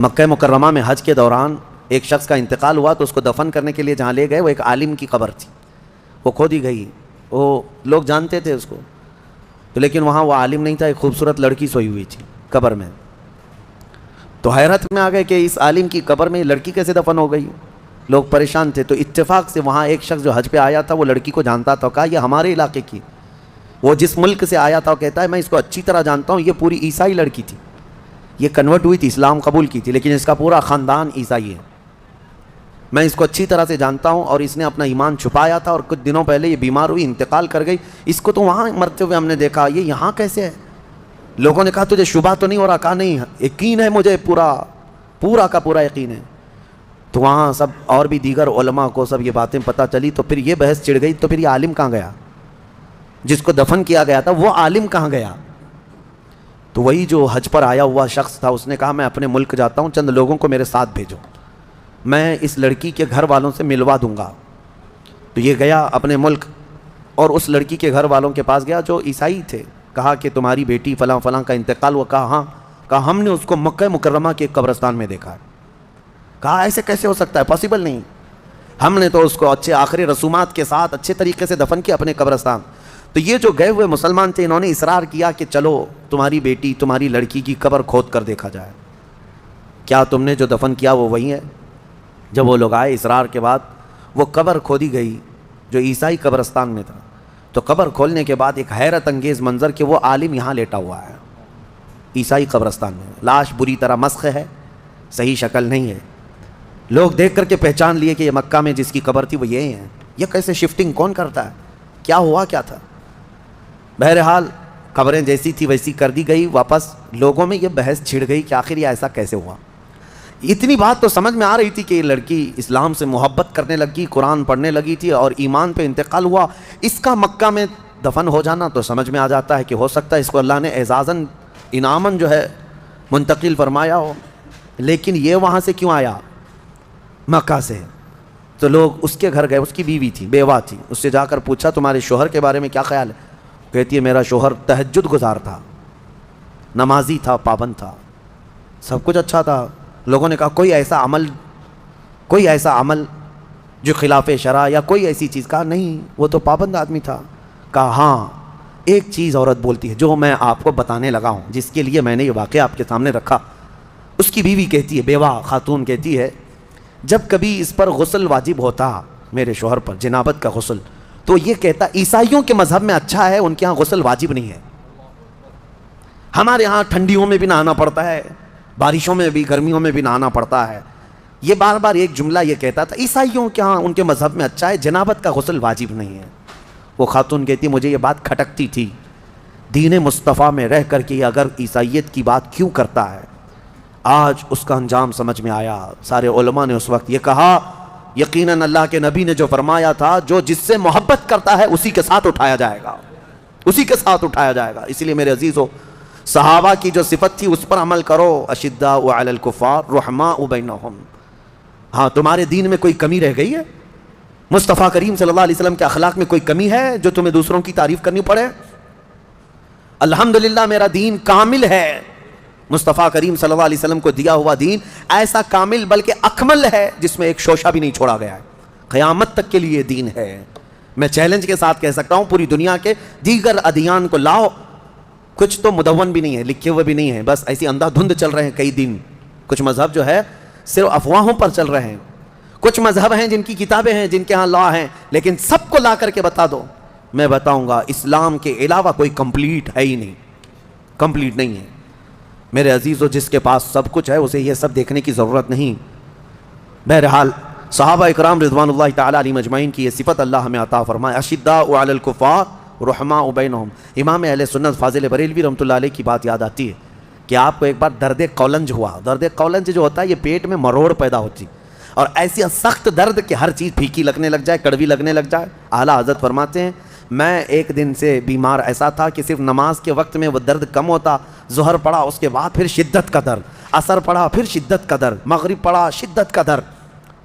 مکہ مکرمہ میں حج کے دوران ایک شخص کا انتقال ہوا تو اس کو دفن کرنے کے لیے جہاں لے گئے وہ ایک عالم کی قبر تھی، وہ کھودی گئی، وہ لوگ جانتے تھے اس کو تو، لیکن وہاں وہ عالم نہیں تھا، ایک خوبصورت لڑکی سوئی ہوئی تھی قبر میں۔ تو حیرت میں آ گئے کہ اس عالم کی قبر میں یہ لڑکی کیسے دفن ہو گئی، لوگ پریشان تھے۔ تو اتفاق سے وہاں ایک شخص جو حج پہ آیا تھا وہ لڑکی کو جانتا تھا، کہا یہ ہمارے علاقے کی، وہ جس ملک سے آیا تھا وہ کہتا ہے میں اس کو اچھی طرح جانتا ہوں، یہ پوری عیسائی لڑکی تھی، یہ کنورٹ ہوئی تھی، اسلام قبول کی تھی، لیکن اس کا پورا خاندان عیسائی ہے، میں اس کو اچھی طرح سے جانتا ہوں، اور اس نے اپنا ایمان چھپایا تھا اور کچھ دنوں پہلے یہ بیمار ہوئی، انتقال کر گئی، اس کو تو وہاں مرتے ہوئے ہم نے دیکھا، یہ یہاں کیسے ہے؟ لوگوں نے کہا تجھے شبہ تو نہیں ہو رہا؟ کہا نہیں، یقین ہے مجھے، پورا کا پورا یقین ہے۔ تو وہاں سب اور بھی دیگر علماء کو سب یہ باتیں پتہ چلی، تو پھر یہ بحث چڑھ گئی، تو پھر یہ عالم کہاں گیا جس کو دفن کیا گیا تھا، وہ عالم کہاں گیا؟ تو وہی جو حج پر آیا ہوا شخص تھا، اس نے کہا میں اپنے ملک جاتا ہوں، چند لوگوں کو میرے ساتھ بھیجو، میں اس لڑکی کے گھر والوں سے ملوا دوں گا۔ تو یہ گیا اپنے ملک اور اس لڑکی کے گھر والوں کے پاس گیا جو عیسائی تھے، کہا کہ تمہاری بیٹی فلاں فلاں کا انتقال ہوا؟ کہا ہاں۔ کہا ہم نے اس کو مکہ مکرمہ کے قبرستان میں دیکھا ہے۔ کہا ایسے کیسے ہو سکتا ہے، پاسبل نہیں، ہم نے تو اس کو اچھے آخری رسومات کے ساتھ اچھے طریقے سے دفن کیا اپنے قبرستان۔ تو یہ جو گئے ہوئے مسلمان تھے انہوں نے اصرار کیا کہ چلو تمہاری بیٹی تمہاری لڑکی کی قبر کھود کر دیکھا جائے، کیا تم نے جو دفن کیا وہ وہی ہے؟ جب وہ لوگ آئے اصرار کے بعد، وہ قبر کھودی گئی جو عیسائی قبرستان میں تھا۔ تو قبر کھولنے کے بعد ایک حیرت انگیز منظر کہ وہ عالم یہاں لیٹا ہوا ہے عیسائی قبرستان میں، لاش بری طرح مسخ ہے، صحیح شکل نہیں ہے۔ لوگ دیکھ کر کے پہچان لیے کہ یہ مکہ میں جس کی قبر تھی وہ یہی ہے، یہ کیسے شفٹنگ کون کرتا ہے، کیا ہوا کیا تھا؟ بہرحال قبریں جیسی تھی ویسی کر دی گئی واپس۔ لوگوں میں یہ بحث چھڑ گئی کہ آخر یہ ایسا کیسے ہوا۔ اتنی بات تو سمجھ میں آ رہی تھی کہ یہ لڑکی اسلام سے محبت کرنے لگی، قرآن پڑھنے لگی تھی اور ایمان پہ انتقال ہوا، اس کا مکہ میں دفن ہو جانا تو سمجھ میں آ جاتا ہے کہ ہو سکتا ہے اس کو اللہ نے اعزازاً انعاماً جو ہے منتقل فرمایا ہو، لیکن یہ وہاں سے کیوں آیا مکہ سے؟ تو لوگ اس کے گھر گئے، اس کی بیوی تھی، بیوہ تھی، اس سے جا کر پوچھا تمہارے شوہر کے بارے میں کیا خیال ہے؟ کہتی ہے میرا شوہر تہجد گزار تھا، نمازی تھا، پابند تھا، سب کچھ اچھا تھا۔ لوگوں نے کہا کوئی ایسا عمل جو خلاف شرع یا کوئی ایسی چیز؟ کہا نہیں، وہ تو پابند آدمی تھا۔ کہا ہاں ایک چیز عورت بولتی ہے جو میں آپ کو بتانے لگا ہوں، جس کے لیے میں نے یہ واقعہ آپ کے سامنے رکھا۔ اس کی بیوی کہتی ہے، بیوہ خاتون کہتی ہے، جب کبھی اس پر غسل واجب ہوتا میرے شوہر پر، جنابت کا غسل، تو یہ کہتا عیسائیوں کے مذہب میں اچھا ہے، ان کے ہاں غسل واجب نہیں ہے، ہمارے ہاں ٹھنڈیوں میں بھی نہانا پڑتا ہے، بارشوں میں بھی، گرمیوں میں بھی نہانا پڑتا ہے۔ یہ بار بار ایک جملہ یہ کہتا تھا، عیسائیوں کے ہاں ان کے مذہب میں اچھا ہے، جنابت کا غسل واجب نہیں ہے۔ وہ خاتون کہتی مجھے یہ بات کھٹکتی تھی، دین مصطفیٰ میں رہ کر کے یہ اگر عیسائیت کی بات کیوں کرتا ہے؟ آج اس کا انجام سمجھ میں آیا۔ سارے علماء نے اس وقت یہ کہا یقیناً اللہ کے نبی نے جو فرمایا تھا، جو جس سے محبت کرتا ہے اسی کے ساتھ اٹھایا جائے گا، اسی کے ساتھ اٹھایا جائے گا۔ اسی لیے میرے عزیزو، صحابہ کی جو صفت تھی اس پر عمل کرو، اشداء علی الکفار رحماء بینہم۔ ہاں تمہارے دین میں کوئی کمی رہ گئی ہے؟ مصطفیٰ کریم صلی اللہ علیہ وسلم کے اخلاق میں کوئی کمی ہے جو تمہیں دوسروں کی تعریف کرنی پڑے؟ الحمدللہ میرا دین کامل ہے، مصطفیٰ کریم صلی اللہ علیہ وسلم کو دیا ہوا دین ایسا کامل بلکہ اکمل ہے جس میں ایک شوشہ بھی نہیں چھوڑا گیا ہے، قیامت تک کے لیے دین ہے۔ میں چیلنج کے ساتھ کہہ سکتا ہوں پوری دنیا کے دیگر ادیان کو لاؤ، کچھ تو مدون بھی نہیں ہے، لکھے ہوئے بھی نہیں ہے، بس ایسی اندھا دھند چل رہے ہیں کئی دن۔ کچھ مذہب جو ہے صرف افواہوں پر چل رہے ہیں، کچھ مذہب ہیں جن کی کتابیں ہیں، جن کے ہاں لا ہیں، لیکن سب کو لا کر کے بتا دو، میں بتاؤں گا اسلام کے علاوہ کوئی کمپلیٹ ہے ہی نہیں، کمپلیٹ نہیں ہے۔ میرے عزیزو، جس کے پاس سب کچھ ہے اسے یہ سب دیکھنے کی ضرورت نہیں۔ بہرحال صحابہ اکرام رضوان اللہ تعالی علیہم اجمعین کی یہ صفت اللہ ہمیں عطا فرمائے، اشداء علی الکفار رحماء بینہم۔ امام اہل سنت فاضل بریلوی رحمۃ اللہ علیہ کی بات یاد آتی ہے کہ آپ کو ایک بار درد قولنج ہوا۔ درد قولنج جو ہوتا ہے یہ پیٹ میں مروڑ پیدا ہوتی، اور ایسی سخت درد کہ ہر چیز پھیکی لگنے لگ جائے، کڑوی لگنے لگ جائے۔ اعلیٰ حضرت فرماتے ہیں میں ایک دن سے بیمار ایسا تھا کہ صرف نماز کے وقت میں وہ درد کم ہوتا، ظہر پڑا اس کے بعد پھر شدت کا درد، عصر پڑا پھر شدت کا درد، مغرب پڑا شدت کا درد۔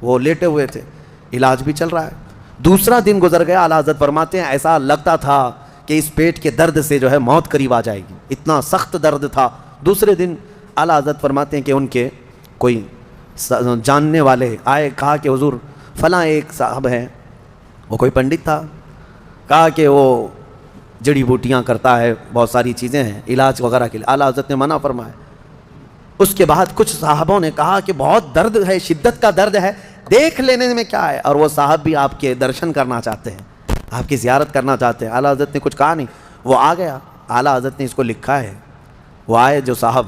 وہ لیٹے ہوئے تھے، علاج بھی چل رہا ہے۔ دوسرا دن گزر گیا، اعلیٰ حضرت فرماتے ہیں ایسا لگتا تھا کہ اس پیٹ کے درد سے جو ہے موت قریب آ جائے گی، اتنا سخت درد تھا۔ دوسرے دن اعلیٰ حضرت فرماتے ہیں کہ ان کے کوئی جاننے والے آئے, کہا کہ حضور فلاں ایک صاحب ہے, وہ کوئی پنڈت تھا, کہا کہ وہ جڑی بوٹیاں کرتا ہے, بہت ساری چیزیں ہیں علاج وغیرہ کے لیے. اعلیٰ حضرت نے منع فرمایا. اس کے بعد کچھ صحابوں نے کہا کہ بہت درد ہے, شدت کا درد ہے, دیکھ لینے میں کیا ہے. اور وہ صاحب بھی آپ کے درشن کرنا چاہتے ہیں, آپ کی زیارت کرنا چاہتے ہیں. اعلیٰ حضرت نے کچھ کہا نہیں, وہ آ گیا. اعلیٰ حضرت نے اس کو لکھا ہے. وہ آئے جو صاحب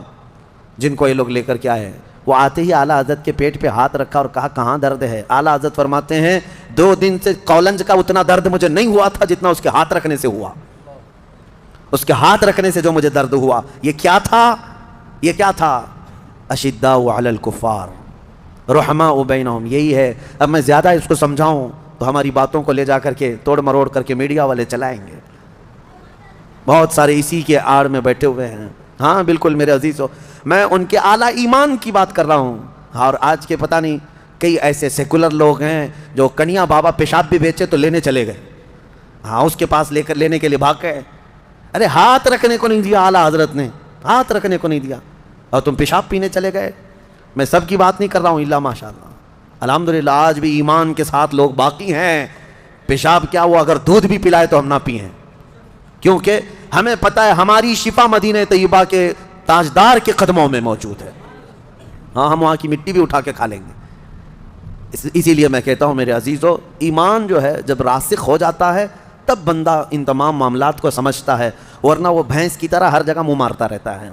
جن کو یہ لوگ لے کر کے آئے, وہ آتے ہی اعلیٰ حضرت کے پیٹ پہ ہاتھ رکھا اور کہا کہاں درد ہے. اعلیٰ حضرت فرماتے ہیں 2 دن سے کولنج کا اتنا درد مجھے نہیں ہوا تھا جتنا اس کے ہاتھ رکھنے سے ہوا. اس کے ہاتھ رکھنے سے جو مجھے درد ہوا, یہ کیا تھا, یہ کیا تھا؟ اشداء علی الکفار رحماء بینہم. یہی ہے. اب میں زیادہ اس کو سمجھاؤں تو ہماری باتوں کو لے جا کر کے توڑ مروڑ کر کے میڈیا والے چلائیں گے. بہت سارے اسی کے آڑ میں بیٹھے ہوئے ہیں. ہاں بالکل میرے عزیزو, میں ان کے اعلیٰ ایمان کی بات کر رہا ہوں. اور آج کے پتہ نہیں کئی ایسے سیکولر لوگ ہیں جو کنیا بابا پیشاب بھی بیچے تو لینے چلے گئے. ہاں اس کے پاس لے کر لینے کے لیے بھاگ گئے. ارے ہاتھ رکھنے کو نہیں دیا اعلیٰ حضرت نے, ہاتھ رکھنے کو نہیں دیا, اور تم پیشاب پینے چلے گئے. میں سب کی بات نہیں کر رہا ہوں, اللہ ماشاء اللہ الحمدللہ آج بھی ایمان کے ساتھ لوگ باقی ہیں. پیشاب کیا وہ اگر دودھ بھی پلائے تو ہم نہ پئیں, کیونکہ ہمیں پتہ ہے ہماری شفا مدینہ طیبہ کے تاجدار کے قدموں میں موجود ہے. ہاں ہم وہاں کی مٹی بھی اٹھا کے کھا لیں گے. اسی لیے میں کہتا ہوں میرے عزیزو, ایمان جو ہے جب راسخ ہو جاتا ہے تب بندہ ان تمام معاملات کو سمجھتا ہے, ورنہ وہ بھینس کی طرح ہر جگہ منہ مارتا رہتا ہے.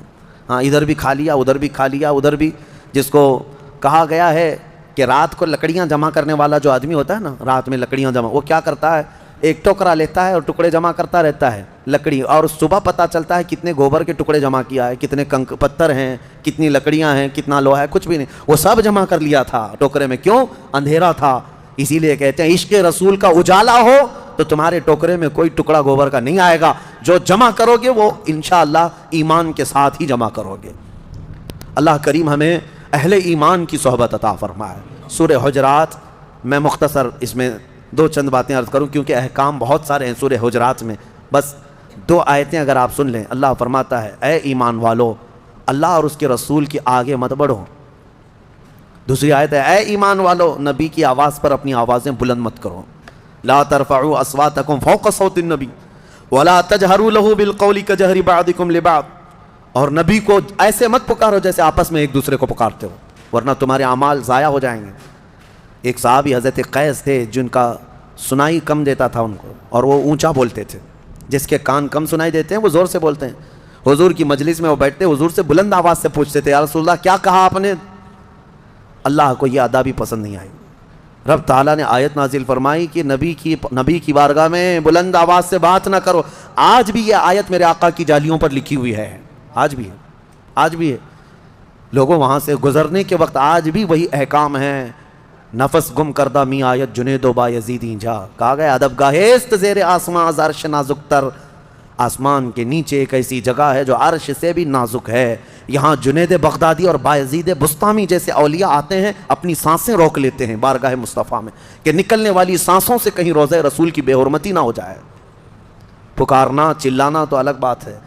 ہاں ادھر بھی کھا لیا, ادھر بھی کھا لیا, ادھر بھی. جس کو کہا گیا ہے کہ رات کو لکڑیاں جمع کرنے والا جو آدمی ہوتا ہے نا, رات میں لکڑیاں جمع, وہ کیا کرتا ہے, ایک ٹوکرا لیتا ہے اور ٹکڑے جمع کرتا رہتا ہے لکڑی, اور صبح پتہ چلتا ہے کتنے گوبر کے ٹکڑے جمع کیا ہے, کتنے پتھر ہیں, کتنی لکڑیاں ہیں, کتنا لوہا ہے, کچھ بھی نہیں, وہ سب جمع کر لیا تھا ٹوکرے میں. کیوں؟ اندھیرا تھا. اسی لیے کہتے ہیں عشق رسول کا اجالا ہو تو تمہارے ٹوکرے میں کوئی ٹکڑا گوبر کا نہیں آئے گا. جو جمع کرو گے وہ انشاءاللہ ایمان کے ساتھ ہی جمع کرو گے. اللہ کریم ہمیں اہل ایمان کی صحبت عطا فرمائے. سورہ حجرات, میں مختصر اس میں 2 چند باتیں عرض کروں کیونکہ احکام بہت سارے ہیں سورہ حجرات میں. بس 2 آیتیں اگر آپ سن لیں. اللہ فرماتا ہے اے ایمان والو اللہ اور اس کے رسول کے آگے مت بڑھو. دوسری آیت ہے اے ایمان والو نبی کی آواز پر اپنی آوازیں بلند مت کرو. لا ترفعوا اصواتکم فوق صوت النبی ولا تجہروا له بالقول کجہر بعضکم لبعض. اور نبی کو ایسے مت پکارو جیسے آپس میں ایک دوسرے کو پکارتے ہو, ورنہ تمہارے اعمال ضائع ہو جائیں گے. ایک صحابی حضرت قیس تھے جن کا سنائی کم دیتا تھا ان کو, اور وہ اونچا بولتے تھے. جس کے کان کم سنائی دیتے ہیں وہ زور سے بولتے ہیں. حضور کی مجلس میں وہ بیٹھتے, حضور سے بلند آواز سے پوچھتے تھے یا رسول اللہ کیا کہا آپ نے. اللہ کو یہ ادا بھی پسند نہیں آئی. رب تعالیٰ نے آیت نازل فرمائی کہ نبی کی بارگاہ میں بلند آواز سے بات نہ کرو. آج بھی یہ آیت میرے آقا کی جالیوں پر لکھی ہوئی ہے, آج بھی ہے, آج بھی ہے. لوگوں وہاں سے گزرنے کے وقت آج بھی وہی احکام ہیں. نفس گم کردہ می آیت جنید و بایزیدی جا, کہا گیا ادب گاہست زیر آسمان از عرش نازک تر. آسمان کے نیچے ایک ایسی جگہ ہے جو عرش سے بھی نازک ہے. یہاں جنید بغدادی اور بایزید بستامی جیسے اولیاء آتے ہیں, اپنی سانسیں روک لیتے ہیں بارگاہ مصطفیٰ میں کہ نکلنے والی سانسوں سے کہیں روضہ رسول کی بے حرمتی نہ ہو جائے. پکارنا چلانا تو الگ بات ہے.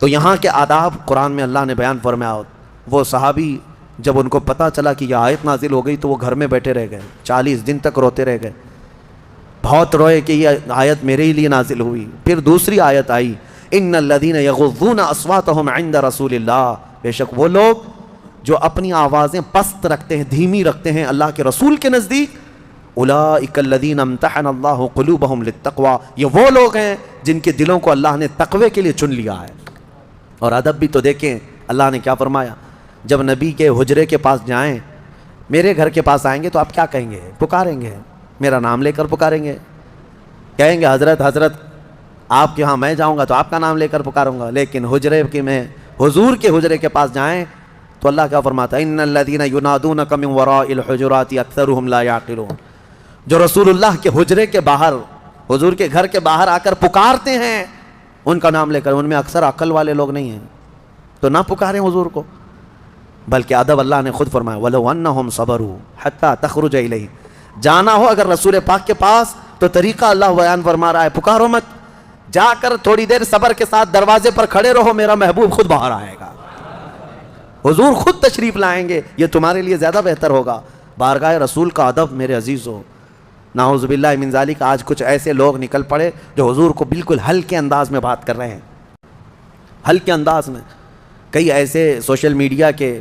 تو یہاں کے آداب قرآن میں اللہ نے بیان فرمایا. وہ صحابی جب ان کو پتہ چلا کہ یہ آیت نازل ہو گئی تو وہ گھر میں بیٹھے رہ گئے, 40 دن تک روتے رہ گئے. بہت روئے کہ یہ آیت میرے ہی لیے نازل ہوئی. پھر دوسری آیت آئی ان الذین یغضون اصواتهم عند رسول اللہ, بے شک وہ لوگ جو اپنی آوازیں پست رکھتے ہیں, دھیمی رکھتے ہیں اللہ کے رسول کے نزدیک. اولئک الذین امتحن اللہ قلوبهم للتقوی, یہ وہ لوگ ہیں جن کے دلوں کو اللہ نے تقوی کے لیے چن لیا ہے. اور ادب بھی تو دیکھیں اللہ نے کیا فرمایا. جب نبی کے حجرے کے پاس جائیں, میرے گھر کے پاس آئیں گے تو آپ کیا کہیں گے, پکاریں گے, میرا نام لے کر پکاریں گے, کہیں گے حضرت حضرت. آپ کے ہاں میں جاؤں گا تو آپ کا نام لے کر پکاروں گا. لیکن حجرے کے میں حضور کے حجرے کے پاس جائیں تو اللہ کیا فرماتا ہے ان الذین ینادونک من وراء الحجرات اکثرهم لا یعقلون. جو رسول اللہ کے حجرے کے باہر, حضور کے گھر کے باہر آ کر پکارتے ہیں ان کا نام لے کر, ان میں اکثر عقل والے لوگ نہیں ہیں. تو نہ پکاریں حضور کو. بلکہ ادب اللہ نے خود فرمایا وَلَوْ أَنَّهُمْ صَبَرُوا حَتَّى تَخْرُجَ إِلَيْهِ. جانا ہو اگر رسول پاک کے پاس تو طریقہ اللہ بیان فرما رہا ہے, پکارو مت, جا کر تھوڑی دیر صبر کے ساتھ دروازے پر کھڑے رہو, میرا محبوب خود باہر آئے گا. حضور خود تشریف لائیں گے، یہ تمہارے لیے زیادہ بہتر ہوگا۔ بارگاہ رسول کا ادب میرے عزیزو، نعوذ باللہ من ذالک آج کچھ ایسے لوگ نکل پڑے جو حضور کو بالکل ہلکے انداز میں بات کر رہے ہیں، ہلکے انداز میں۔ کئی ایسے سوشل میڈیا کے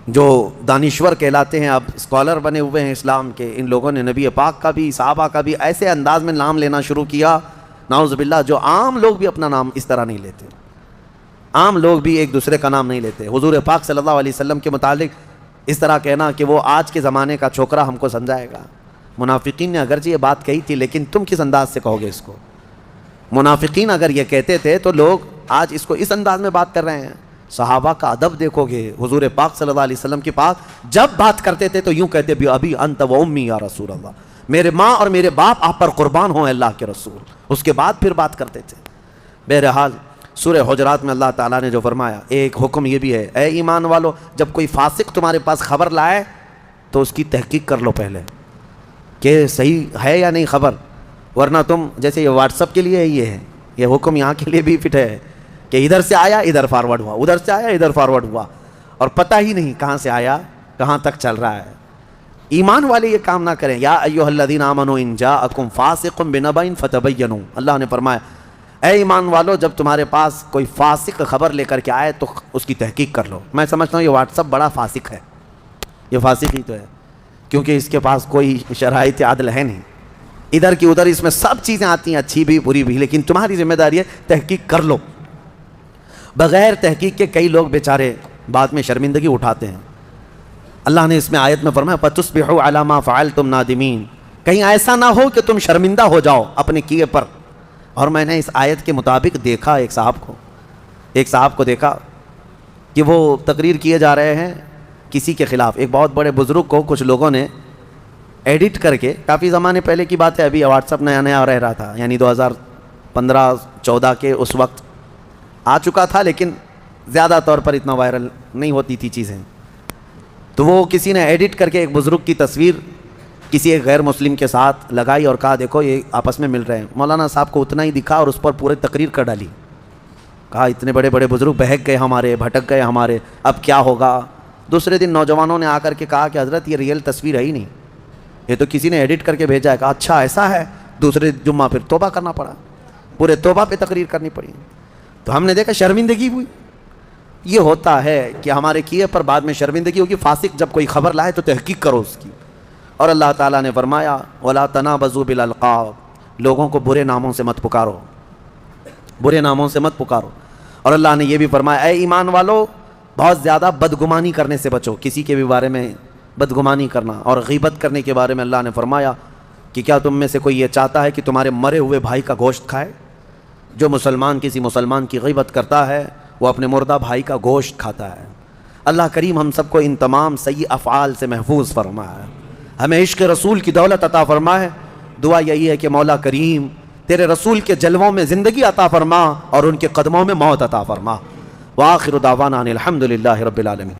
جو دانشور کہلاتے ہیں، اب اسکالر بنے ہوئے ہیں اسلام کے، ان لوگوں نے نبی پاک کا بھی صحابہ کا بھی ایسے انداز میں نام لینا شروع کیا، نعوذ باللہ، جو عام لوگ بھی اپنا نام اس طرح نہیں لیتے، عام لوگ بھی ایک دوسرے کا نام نہیں لیتے۔ حضور پاک صلی اللہ علیہ وسلم کے متعلق اس طرح کہنا کہ وہ آج کے زمانے کا چھوکرا ہم کو سمجھائے گا۔ منافقین نے اگرچہ یہ بات کہی تھی، لیکن تم کس انداز سے کہو گے اس کو؟ منافقین اگر یہ کہتے تھے تو لوگ آج اس کو اس انداز میں بات کر رہے ہیں۔ صحابہ کا ادب دیکھو گے، حضور پاک صلی اللہ علیہ وسلم کے پاس جب بات کرتے تھے تو یوں کہتے بھی ابھی انت و امی یا رسول اللہ، میرے ماں اور میرے باپ آپ پر قربان ہوں اللہ کے رسول، اس کے بعد پھر بات کرتے تھے۔ بہرحال سورہ حجرات میں اللہ تعالیٰ نے جو فرمایا، ایک حکم یہ بھی ہے، اے ایمان والو، جب کوئی فاسق تمہارے پاس خبر لائے تو اس کی تحقیق کر لو پہلے کہ صحیح ہے یا نہیں خبر، ورنہ تم جیسے یہ واٹس ایپ کے لیے یہ حکم یہاں کے لیے بھی فٹ ہے کہ ادھر سے آیا ادھر فارورڈ ہوا، ادھر سے آیا ادھر فارورڈ ہوا، اور پتہ ہی نہیں کہاں سے آیا کہاں تک چل رہا ہے۔ ایمان والے یہ کام نہ کریں۔ یا ایھا الذین آمنوا ان جاءکم فاسق بنبأ فتبینوا، اللہ نے فرمایا اے ایمان والو، جب تمہارے پاس کوئی فاسق خبر لے کر کے آئے تو اس کی تحقیق کر لو۔ میں سمجھتا ہوں یہ واٹس ایپ بڑا فاسق ہے، یہ فاسق ہی تو ہے، کیونکہ اس کے پاس کوئی شرائط عدل ہے نہیں، ادھر کی ادھر اس میں سب چیزیں آتی ہیں، اچھی بھی بری بھی، لیکن تمہاری ذمہ داری ہے تحقیق کر لو۔ بغیر تحقیق کے کئی لوگ بیچارے بعد میں شرمندگی اٹھاتے ہیں۔ اللہ نے اس میں آیت میں فرمایا فَتُصْبِحُوا عَلَىٰ مَا فَعَلْتُمْ نَادِمِينَ، کہیں ایسا نہ ہو کہ تم شرمندہ ہو جاؤ اپنے کیے پر۔ اور میں نے اس آیت کے مطابق دیکھا ایک صاحب کو دیکھا کہ وہ تقریر کیے جا رہے ہیں کسی کے خلاف، ایک بہت بڑے بزرگ کو کچھ لوگوں نے ایڈٹ کر کے، کافی زمانے پہلے کی بات ہے، ابھی واٹس ایپ نیا رہ رہا تھا، یعنی 2015-14 کے اس وقت آ چکا تھا، لیکن زیادہ طور پر اتنا وائرل نہیں ہوتی تھی چیزیں۔ تو وہ کسی نے ایڈٹ کر کے ایک بزرگ کی تصویر کسی ایک غیر مسلم کے ساتھ لگائی اور کہا دیکھو یہ آپس میں مل رہے ہیں۔ مولانا صاحب کو اتنا ہی دکھا اور اس پر پورے تقریر کر ڈالی، کہا اتنے بڑے بڑے بزرگ بہک گئے ہمارے، بھٹک گئے ہمارے، اب کیا ہوگا؟ دوسرے دن نوجوانوں نے آ کر کے کہا کہ حضرت یہ ریئل تصویر ہے ہی نہیں، یہ تو کسی نے ایڈٹ کر کے بھیجا ہے۔ کہا اچھا ایسا ہے؟ دوسرے جمعہ پھر توبہ کرنا پڑا، پورے توبہ پہ تقریر کرنی پڑی۔ تو ہم نے دیکھا شرمندگی ہوئی۔ یہ ہوتا ہے کہ ہمارے کیے پر بعد میں شرمندگی ہوگی۔ فاسق جب کوئی خبر لائے تو تحقیق کرو اس کی۔ اور اللہ تعالیٰ نے فرمایا وَلَا تَنَابَزُوا بِالْأَلْقَابِ، لوگوں کو برے ناموں سے مت پکارو، برے ناموں سے مت پکارو۔ اور اللہ نے یہ بھی فرمایا اے ایمان والو، بہت زیادہ بدگمانی کرنے سے بچو، کسی کے بھی بارے میں بدگمانی کرنا اور غیبت کرنے کے بارے میں اللہ نے فرمایا کہ کیا تم میں سے کوئی یہ چاہتا ہے کہ تمہارے مرے ہوئے بھائی کا گوشت کھائے؟ جو مسلمان کسی مسلمان کی غیبت کرتا ہے وہ اپنے مردہ بھائی کا گوشت کھاتا ہے۔ اللہ کریم ہم سب کو ان تمام سیئ افعال سے محفوظ فرمائے، ہمیں عشق رسول کی دولت عطا فرمائے۔ دعا یہی ہے کہ مولا کریم تیرے رسول کے جلووں میں زندگی عطا فرما اور ان کے قدموں میں موت عطا فرما۔ وآخر دعوانا ان الحمد للہ رب العالمین۔